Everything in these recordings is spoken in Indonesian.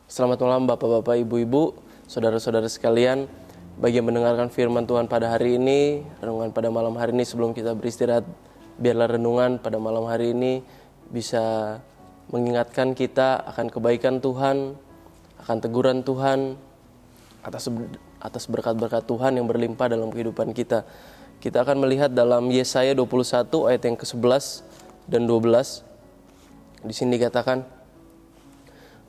Selamat malam Bapak-Bapak, Ibu-Ibu, Saudara-saudara sekalian. Bagi yang mendengarkan firman Tuhan pada hari ini, renungan pada malam hari ini sebelum kita beristirahat, biarlah renungan pada malam hari ini bisa mengingatkan kita akan kebaikan Tuhan, akan teguran Tuhan, atas berkat-berkat Tuhan yang berlimpah dalam kehidupan kita. Kita akan melihat dalam Yesaya 21 ayat yang ke-11 dan 12. Di sini dikatakan,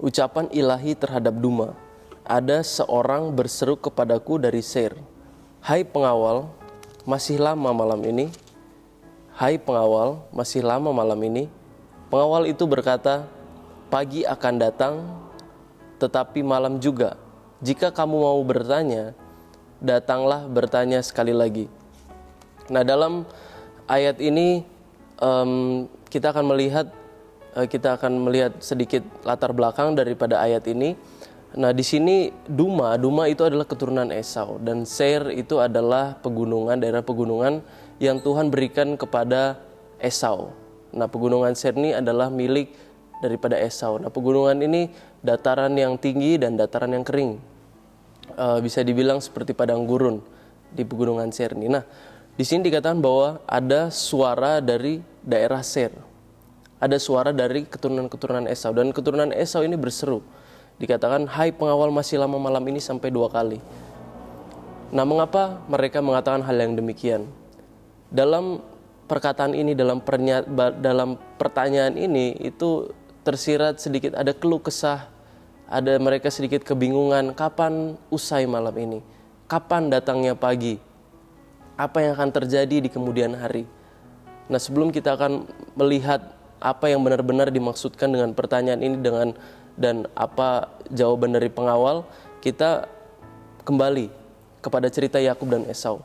ucapan ilahi terhadap Duma. Ada seorang berseru kepadaku dari Seir. Hai pengawal, masih lama malam ini? Hai pengawal, masih lama malam ini? Pengawal itu berkata, pagi akan datang, tetapi malam juga. Jika kamu mau bertanya, datanglah bertanya sekali lagi. Nah, dalam ayat ini kita akan melihat sedikit latar belakang daripada ayat ini. Nah, di sini Duma itu adalah keturunan Esau, dan Seir itu adalah daerah pegunungan yang Tuhan berikan kepada Esau. Nah, pegunungan Seir ini adalah milik daripada Esau. Nah, pegunungan ini dataran yang tinggi dan dataran yang kering. Bisa dibilang seperti padang gurun di pegunungan Seir ini. Nah, di sini dikatakan bahwa ada suara dari daerah Seir. Ada suara dari keturunan-keturunan Esau, dan keturunan Esau ini berseru. Dikatakan, hai pengawal, masih lama malam ini, sampai 2 kali. Nah, mengapa mereka mengatakan hal yang demikian? Dalam perkataan ini, dalam pertanyaan ini, itu tersirat sedikit ada keluh kesah, ada mereka sedikit kebingungan, kapan usai malam ini? Kapan datangnya pagi? Apa yang akan terjadi di kemudian hari? Nah, sebelum kita akan melihat apa yang benar-benar dimaksudkan dengan pertanyaan ini dan apa jawaban dari pengawal, kita kembali kepada cerita Yakub dan Esau.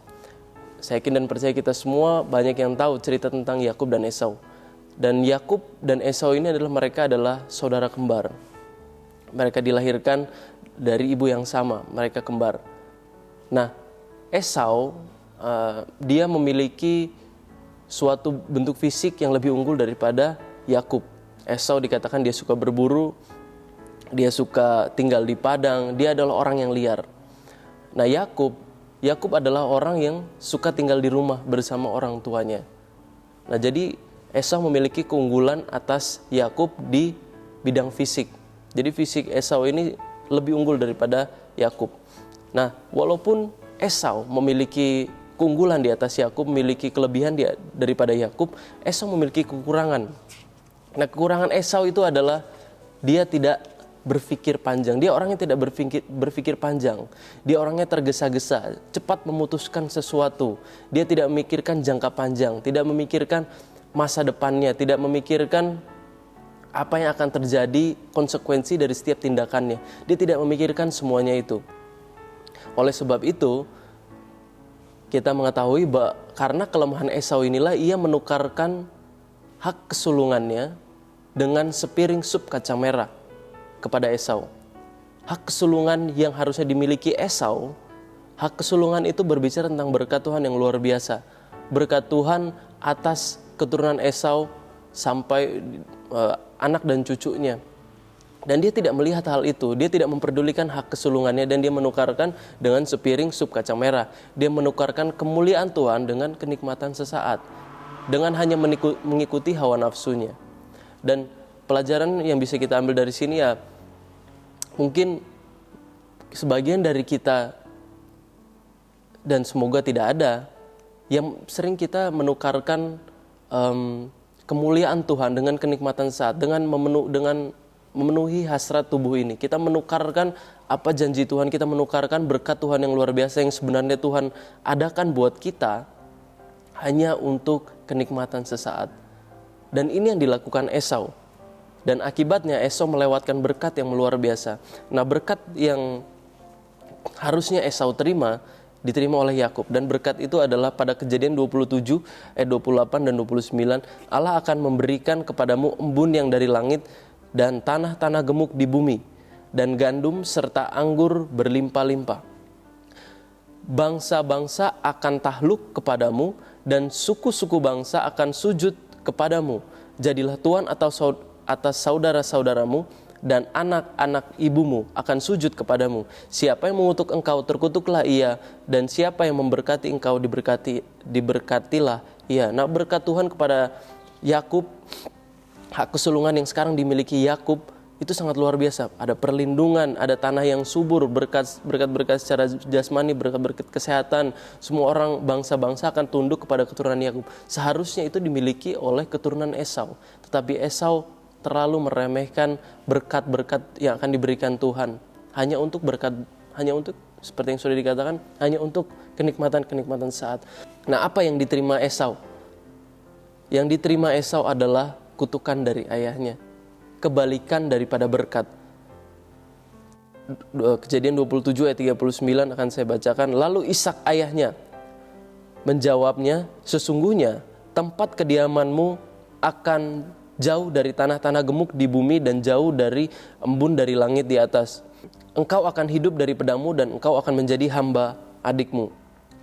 Saya yakin dan percaya kita semua banyak yang tahu cerita tentang Yakub dan Esau. Dan Yakub dan Esau ini mereka adalah saudara kembar. Mereka dilahirkan dari ibu yang sama, mereka kembar. Nah, Esau dia memiliki suatu bentuk fisik yang lebih unggul daripada Yakub. Esau dikatakan dia suka berburu, dia suka tinggal di padang, dia adalah orang yang liar. Nah, Yakub adalah orang yang suka tinggal di rumah bersama orang tuanya. Nah, jadi Esau memiliki keunggulan atas Yakub di bidang fisik. Jadi fisik Esau ini lebih unggul daripada Yakub. Nah, walaupun Esau memiliki keunggulan di atas Yakub, memiliki kelebihan daripada Yakub, Esau memiliki kekurangan. Nah, kekurangan Esau itu adalah dia tidak berpikir panjang. Dia orangnya tidak berpikir panjang. Dia orangnya tergesa-gesa, cepat memutuskan sesuatu. Dia tidak memikirkan jangka panjang, tidak memikirkan masa depannya, tidak memikirkan apa yang akan terjadi, konsekuensi dari setiap tindakannya. Dia tidak memikirkan semuanya itu. Oleh sebab itu, kita mengetahui bahwa karena kelemahan Esau inilah ia menukarkan hak kesulungannya dengan sepiring sup kacang merah kepada Esau. Hak kesulungan yang harusnya dimiliki Esau, hak kesulungan itu berbicara tentang berkat Tuhan yang luar biasa. Berkat Tuhan atas keturunan Esau sampai anak dan cucunya. Dan dia tidak melihat hal itu, dia tidak memperdulikan hak kesulungannya, dan dia menukarkan dengan sepiring sup kacang merah. Dia menukarkan kemuliaan Tuhan dengan kenikmatan sesaat, dengan hanya mengikuti hawa nafsunya. Dan pelajaran yang bisa kita ambil dari sini ya, mungkin sebagian dari kita, dan semoga tidak ada, yang sering kita menukarkan kemuliaan Tuhan dengan kenikmatan sesaat, dengan memenuhi hasrat tubuh ini. Kita menukarkan apa janji Tuhan, kita menukarkan berkat Tuhan yang luar biasa yang sebenarnya Tuhan adakan buat kita hanya untuk kenikmatan sesaat. Dan ini yang dilakukan Esau. Dan akibatnya Esau melewatkan berkat yang luar biasa. Nah, berkat yang harusnya Esau diterima oleh Yakub. Dan berkat itu adalah pada Kejadian 27 ayat 28 dan 29, Allah akan memberikan kepadamu embun yang dari langit dan tanah-tanah gemuk di bumi, dan gandum serta anggur berlimpah-limpah. Bangsa-bangsa akan takluk kepadamu, dan suku-suku bangsa akan sujud kepadamu. Jadilah tuan atas saudara-saudaramu, dan anak-anak ibumu akan sujud kepadamu. Siapa yang mengutuk engkau, terkutuklah ia, dan siapa yang memberkati engkau, diberkatilah ia. Nah, berkat Tuhan kepada Yakub, hak kesulungan yang sekarang dimiliki Yakub, itu sangat luar biasa. Ada perlindungan, ada tanah yang subur, berkat-berkat secara jasmani, berkat-berkat kesehatan. Semua orang bangsa-bangsa akan tunduk kepada keturunan Yakub. Seharusnya itu dimiliki oleh keturunan Esau. Tetapi Esau terlalu meremehkan berkat-berkat yang akan diberikan Tuhan. Hanya untuk seperti yang sudah dikatakan, hanya untuk kenikmatan-kenikmatan saat. Nah, apa yang diterima Esau? Yang diterima Esau adalah kutukan dari ayahnya. Kebalikan daripada berkat. Kejadian 27 ayat 39 akan saya bacakan. Lalu Ishak ayahnya menjawabnya, sesungguhnya tempat kediamanmu akan jauh dari tanah-tanah gemuk di bumi dan jauh dari embun dari langit di atas. Engkau akan hidup dari pedangmu dan engkau akan menjadi hamba adikmu.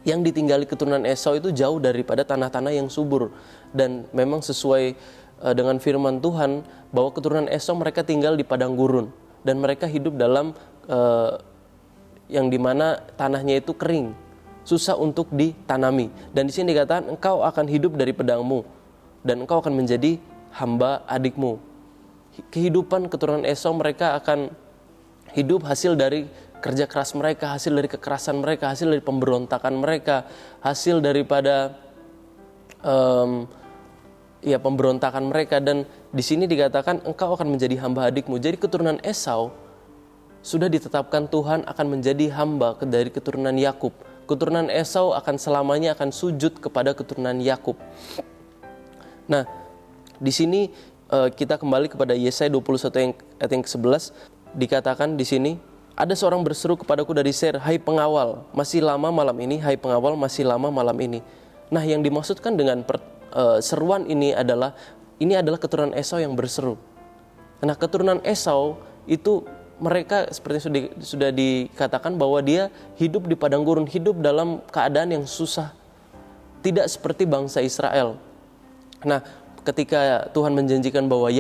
Yang ditinggali keturunan Esau itu jauh daripada tanah-tanah yang subur. Dan memang sesuai dengan firman Tuhan bahwa keturunan Esau mereka tinggal di padang gurun dan mereka hidup dalam yang dimana tanahnya itu kering, susah untuk ditanami. Dan di sini dikatakan engkau akan hidup dari pedangmu dan engkau akan menjadi hamba adikmu. Kehidupan keturunan Esau, mereka akan hidup hasil dari kerja keras mereka, hasil dari kekerasan mereka, hasil dari pemberontakan mereka, hasil daripada pemberontakan mereka. Dan di sini dikatakan engkau akan menjadi hamba adikmu. Jadi keturunan Esau sudah ditetapkan Tuhan akan menjadi hamba dari keturunan Yakub. Keturunan Esau akan selamanya akan sujud kepada keturunan Yakub. Nah, di sini kita kembali kepada Yesaya 21 ayat yang ke-11, dikatakan di sini, ada seorang berseru kepadaku dari Seir, hai pengawal, masih lama malam ini, hai pengawal, masih lama malam ini. Nah, yang dimaksudkan dengan seruan ini adalah keturunan Esau yang berseru. Nah, keturunan Esau itu mereka seperti sudah dikatakan bahwa dia hidup di padang gurun, hidup dalam keadaan yang susah, tidak seperti bangsa Israel. Nah, ketika Tuhan menjanjikan bahwa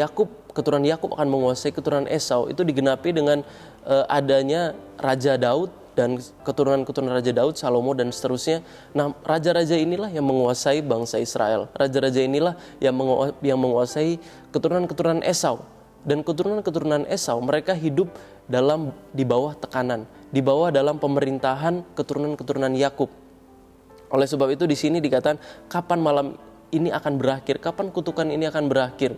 keturunan Yakub akan menguasai keturunan Esau, itu digenapi dengan adanya Raja Daud dan keturunan-keturunan Raja Daud, Salomo dan seterusnya. Nah, raja-raja inilah yang menguasai bangsa Israel. Raja-raja inilah yang menguasai keturunan-keturunan Esau. Dan keturunan-keturunan Esau mereka hidup di bawah tekanan, di bawah dalam pemerintahan keturunan-keturunan Yakub. Oleh sebab itu di sini dikatakan kapan malam ini akan berakhir, kapan kutukan ini akan berakhir.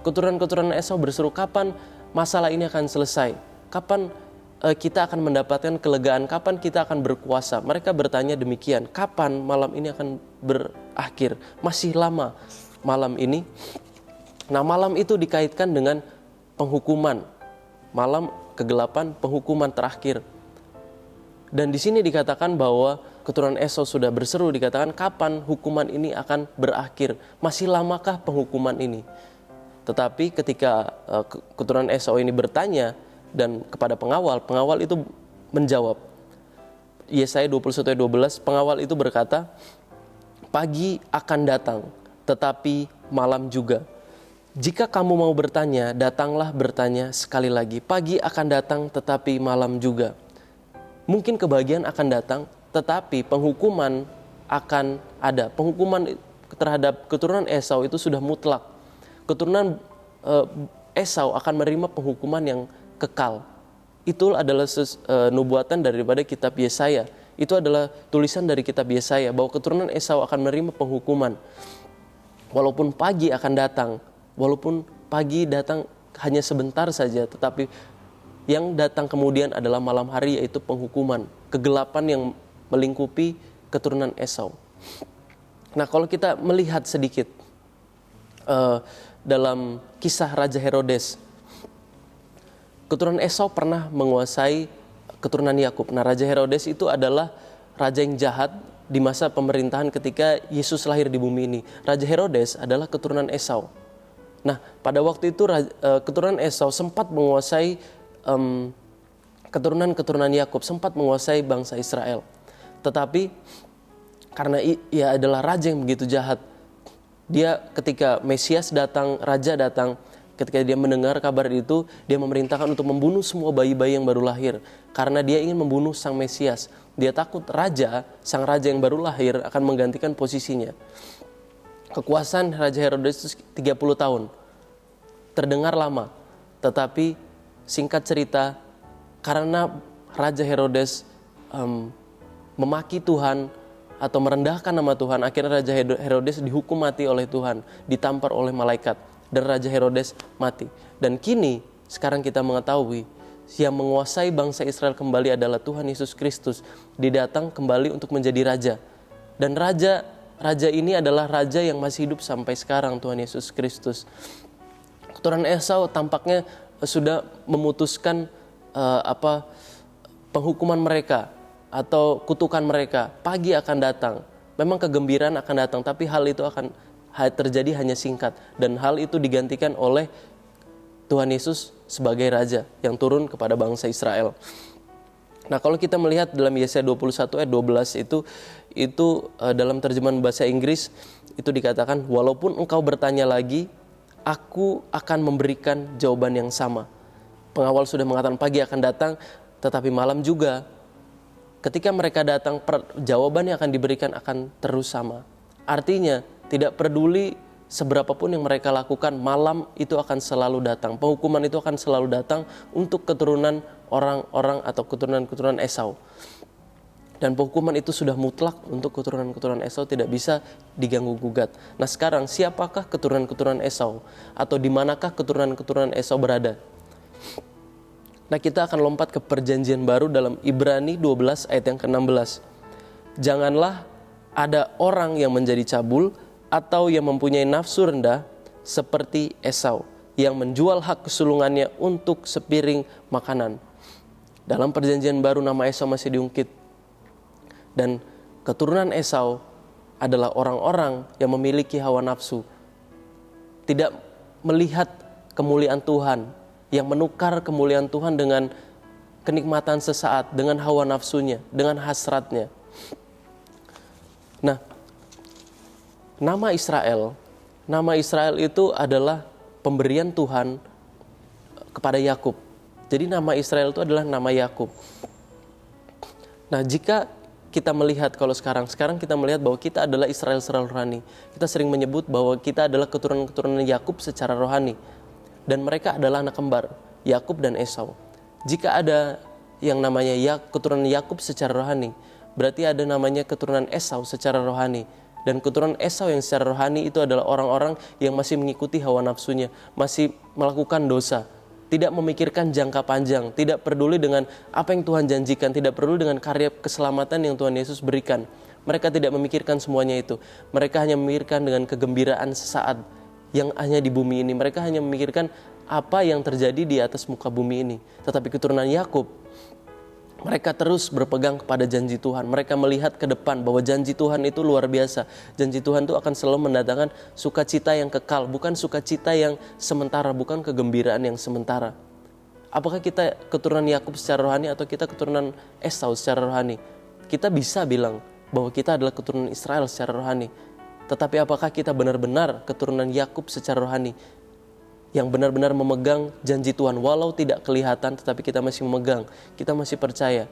Keturunan-keturunan Esau berseru, kapan masalah ini akan selesai? Kapan kita akan mendapatkan kelegaan, kapan kita akan berkuasa? Mereka bertanya demikian, kapan malam ini akan berakhir? Masih lama malam ini. Nah, malam itu dikaitkan dengan penghukuman, malam kegelapan, penghukuman terakhir. Dan di sini dikatakan bahwa keturunan Esau sudah berseru, dikatakan kapan hukuman ini akan berakhir? Masih lamakah penghukuman ini? Tetapi ketika keturunan Esau ini bertanya dan kepada pengawal itu menjawab. Yesaya 21:12, pengawal itu berkata, pagi akan datang, tetapi malam juga. Jika kamu mau bertanya, datanglah bertanya sekali lagi. Pagi akan datang, tetapi malam juga. Mungkin kebahagiaan akan datang, tetapi penghukuman akan ada. Penghukuman terhadap keturunan Esau itu sudah mutlak. Keturunan Esau akan menerima penghukuman yang kekal. Itu adalah nubuatan daripada kitab Yesaya. Itu adalah tulisan dari kitab Yesaya bahwa keturunan Esau akan menerima penghukuman. Walaupun pagi akan datang, walaupun pagi datang hanya sebentar saja, tetapi yang datang kemudian adalah malam hari, yaitu penghukuman, kegelapan yang melingkupi keturunan Esau. Nah, kalau kita melihat sedikit dalam kisah Raja Herodes, keturunan Esau pernah menguasai keturunan Yakub. Nah, Raja Herodes itu adalah raja yang jahat di masa pemerintahan ketika Yesus lahir di bumi ini. Raja Herodes adalah keturunan Esau. Nah, pada waktu itu keturunan Esau sempat menguasai keturunan Yakub, sempat menguasai bangsa Israel. Tetapi karena ia adalah raja yang begitu jahat, dia ketika Mesias datang, raja datang, Ketika dia mendengar kabar itu, dia memerintahkan untuk membunuh semua bayi-bayi yang baru lahir. Karena dia ingin membunuh sang Mesias. Dia takut sang raja yang baru lahir akan menggantikan posisinya. Kekuasaan Raja Herodes itu 30 tahun. Terdengar lama, tetapi singkat cerita, karena Raja Herodes memaki Tuhan atau merendahkan nama Tuhan, akhirnya Raja Herodes dihukum mati oleh Tuhan, ditampar oleh malaikat, dan Raja Herodes mati. Dan kini sekarang kita mengetahui yang menguasai bangsa Israel kembali adalah Tuhan Yesus Kristus. Dia datang kembali untuk menjadi raja. Dan raja ini adalah raja yang masih hidup sampai sekarang, Tuhan Yesus Kristus. Keturunan Esau tampaknya sudah memutuskan penghukuman mereka atau kutukan mereka. Pagi akan datang. Memang kegembiraan akan datang, tapi hal itu akan terjadi hanya singkat, dan hal itu digantikan oleh Tuhan Yesus sebagai raja yang turun kepada bangsa Israel. Nah, kalau kita melihat dalam Yesaya 21 ayat 12 itu dalam terjemahan bahasa Inggris itu dikatakan, walaupun engkau bertanya lagi, aku akan memberikan jawaban yang sama. Pengawal sudah mengatakan pagi akan datang, tetapi malam juga. Ketika mereka datang, jawaban yang akan diberikan akan terus sama. Artinya, tidak peduli seberapapun yang mereka lakukan, malam itu akan selalu datang. Penghukuman itu akan selalu datang untuk keturunan orang-orang atau keturunan-keturunan Esau. Dan penghukuman itu sudah mutlak untuk keturunan-keturunan Esau, tidak bisa diganggu-gugat. Nah, sekarang siapakah keturunan-keturunan Esau? Atau di manakah keturunan-keturunan Esau berada? Nah, kita akan lompat ke perjanjian baru dalam Ibrani 12 ayat yang ke-16. Janganlah ada orang yang menjadi cabul atau yang mempunyai nafsu rendah seperti Esau, yang menjual hak kesulungannya untuk sepiring makanan. Dalam perjanjian baru nama Esau masih diungkit. Dan keturunan Esau adalah orang-orang yang memiliki hawa nafsu, tidak melihat kemuliaan Tuhan, yang menukar kemuliaan Tuhan dengan kenikmatan sesaat, dengan hawa nafsunya, dengan hasratnya. Nah, nama Israel itu adalah pemberian Tuhan kepada Yakub. Jadi nama Israel itu adalah nama Yakub. Nah, jika kita melihat kalau sekarang kita melihat bahwa kita adalah Israel secara rohani. Kita sering menyebut bahwa kita adalah keturunan-keturunan Yakub secara rohani. Dan mereka adalah anak kembar, Yakub dan Esau. Jika ada yang namanya keturunan Yakub secara rohani, berarti ada namanya keturunan Esau secara rohani. Dan keturunan Esau yang secara rohani itu adalah orang-orang yang masih mengikuti hawa nafsunya, masih melakukan dosa, tidak memikirkan jangka panjang, tidak peduli dengan apa yang Tuhan janjikan, tidak peduli dengan karya keselamatan yang Tuhan Yesus berikan. Mereka tidak memikirkan semuanya itu. Mereka hanya memikirkan dengan kegembiraan sesaat yang hanya di bumi ini. Mereka hanya memikirkan apa yang terjadi di atas muka bumi ini. Tetapi keturunan Yakub, mereka terus berpegang kepada janji Tuhan. Mereka melihat ke depan bahwa janji Tuhan itu luar biasa. Janji Tuhan itu akan selalu mendatangkan sukacita yang kekal, bukan sukacita yang sementara, bukan kegembiraan yang sementara. Apakah kita keturunan Yakub secara rohani atau kita keturunan Esau secara rohani? Kita bisa bilang bahwa kita adalah keturunan Israel secara rohani. Tetapi apakah kita benar-benar keturunan Yakub secara rohani? Yang benar-benar memegang janji Tuhan, walau tidak kelihatan, tetapi kita masih memegang, kita masih percaya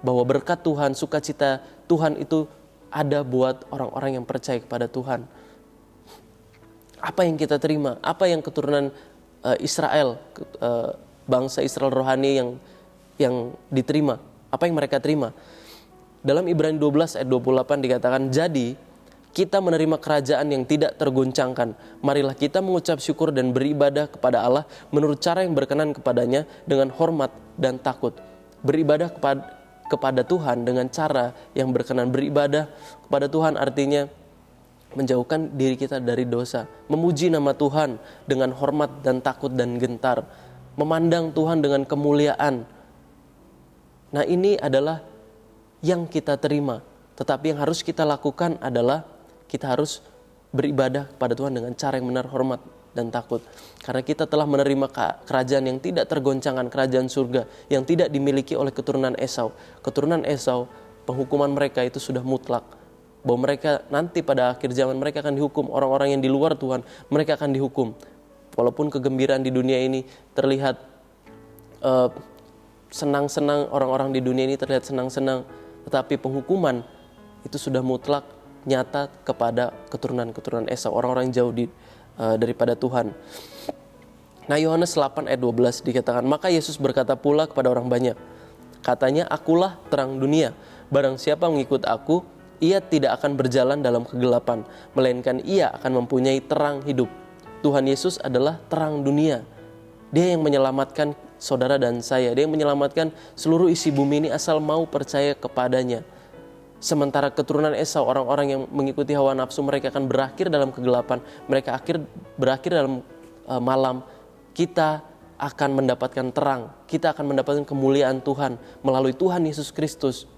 bahwa berkat Tuhan, sukacita Tuhan itu ada buat orang-orang yang percaya kepada Tuhan. Apa yang kita terima? Apa yang keturunan Israel, bangsa Israel rohani yang diterima? Apa yang mereka terima? Dalam Ibrani 12 ayat 28 dikatakan, jadi kita menerima kerajaan yang tidak tergoncangkan. Marilah kita mengucap syukur dan beribadah kepada Allah menurut cara yang berkenan kepadanya dengan hormat dan takut. Beribadah kepada Tuhan dengan cara yang berkenan. Beribadah kepada Tuhan artinya menjauhkan diri kita dari dosa. Memuji nama Tuhan dengan hormat dan takut dan gentar. Memandang Tuhan dengan kemuliaan. Nah, ini adalah yang kita terima. Tetapi yang harus kita lakukan adalah kita harus beribadah kepada Tuhan dengan cara yang benar, hormat dan takut. Karena kita telah menerima kerajaan yang tidak tergoncangkan, kerajaan surga yang tidak dimiliki oleh keturunan Esau. Keturunan Esau, penghukuman mereka itu sudah mutlak. Bahwa mereka nanti pada akhir zaman mereka akan dihukum. Orang-orang yang di luar Tuhan, mereka akan dihukum. Walaupun kegembiraan di dunia ini terlihat senang-senang, orang-orang di dunia ini terlihat senang-senang, tetapi penghukuman itu sudah mutlak nyata kepada keturunan-keturunan Esau, orang-orang yang jauh daripada Tuhan. Nah, Yohanes 8 ayat 12 dikatakan, maka Yesus berkata pula kepada orang banyak, katanya, akulah terang dunia. Barang siapa mengikut aku, ia tidak akan berjalan dalam kegelapan, melainkan ia akan mempunyai terang hidup. Tuhan Yesus adalah terang dunia. Dia yang menyelamatkan saudara dan saya. Dia yang menyelamatkan seluruh isi bumi ini asal mau percaya kepadanya. Sementara keturunan Esau, orang-orang yang mengikuti hawa nafsu, mereka akan berakhir dalam kegelapan. Mereka berakhir dalam malam. Kita akan mendapatkan terang. Kita akan mendapatkan kemuliaan Tuhan melalui Tuhan Yesus Kristus.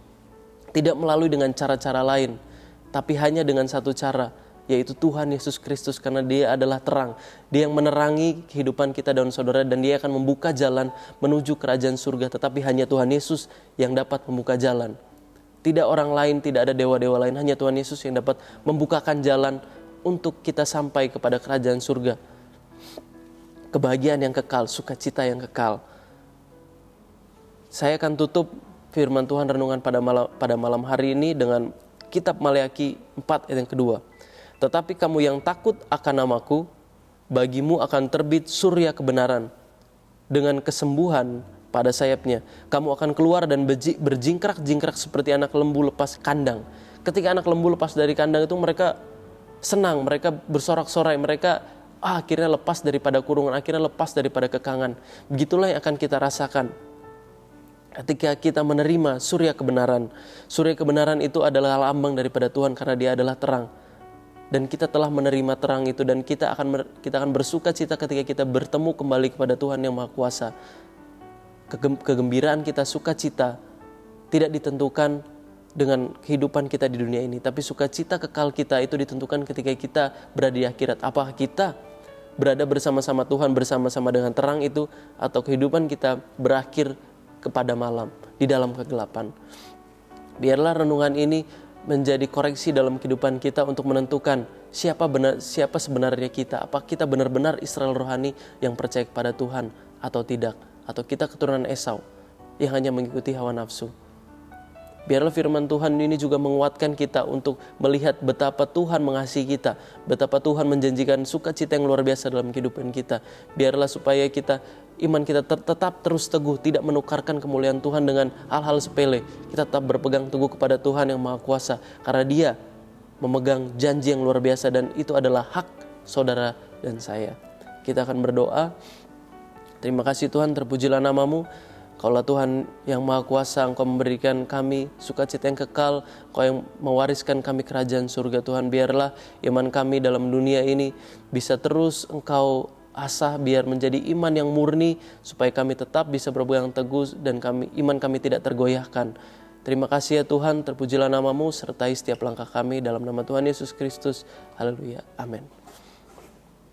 Tidak melalui dengan cara-cara lain, tapi hanya dengan satu cara, yaitu Tuhan Yesus Kristus, karena Dia adalah terang. Dia yang menerangi kehidupan kita dan saudara, dan Dia akan membuka jalan menuju kerajaan surga. Tetapi hanya Tuhan Yesus yang dapat membuka jalan. Tidak orang lain, tidak ada dewa-dewa lain, hanya Tuhan Yesus yang dapat membukakan jalan untuk kita sampai kepada kerajaan surga. Kebahagiaan yang kekal, sukacita yang kekal. Saya akan tutup firman Tuhan renungan pada malam hari ini dengan kitab Maleakhi 4 ayat yang kedua. Tetapi kamu yang takut akan namaku, bagimu akan terbit surya kebenaran. Dengan kesembuhan pada sayapnya, kamu akan keluar dan berjingkrak-jingkrak seperti anak lembu lepas kandang. Ketika anak lembu lepas dari kandang itu mereka senang, mereka bersorak-sorai, mereka akhirnya lepas daripada kurungan, akhirnya lepas daripada kekangan. Begitulah yang akan kita rasakan ketika kita menerima surya kebenaran. Surya kebenaran itu adalah lambang daripada Tuhan karena Dia adalah terang. Dan kita telah menerima terang itu, dan kita akan bersuka cita ketika kita bertemu kembali kepada Tuhan yang Maha Kuasa. Kegembiraan kita, sukacita tidak ditentukan dengan kehidupan kita di dunia ini, tapi sukacita kekal kita itu ditentukan ketika kita berada di akhirat. Apakah kita berada bersama-sama Tuhan, bersama-sama dengan terang itu, atau kehidupan kita berakhir kepada malam, di dalam kegelapan. Biarlah renungan ini menjadi koreksi dalam kehidupan kita untuk menentukan siapa sebenarnya kita. Apa kita benar-benar Israel rohani yang percaya kepada Tuhan atau tidak, atau kita keturunan Esau yang hanya mengikuti hawa nafsu. Biarlah firman Tuhan ini juga menguatkan kita untuk melihat betapa Tuhan mengasihi kita, betapa Tuhan menjanjikan sukacita yang luar biasa dalam kehidupan kita. Biarlah supaya iman kita tetap terus teguh, tidak menukarkan kemuliaan Tuhan dengan hal-hal sepele. Kita tetap berpegang teguh kepada Tuhan yang Maha Kuasa, karena Dia memegang janji yang luar biasa, dan itu adalah hak saudara dan saya. Kita akan berdoa. Terima kasih Tuhan, terpujilah nama-Mu. Kaulah Tuhan yang Maha Kuasa, Engkau memberikan kami sukacita yang kekal, Engkau yang mewariskan kami kerajaan surga. Tuhan, biarlah iman kami dalam dunia ini bisa terus Engkau asah, biar menjadi iman yang murni, supaya kami tetap bisa berpegang teguh dan iman kami tidak tergoyahkan. Terima kasih ya Tuhan, terpujilah nama-Mu, sertai setiap langkah kami dalam nama Tuhan Yesus Kristus. Haleluya, amin.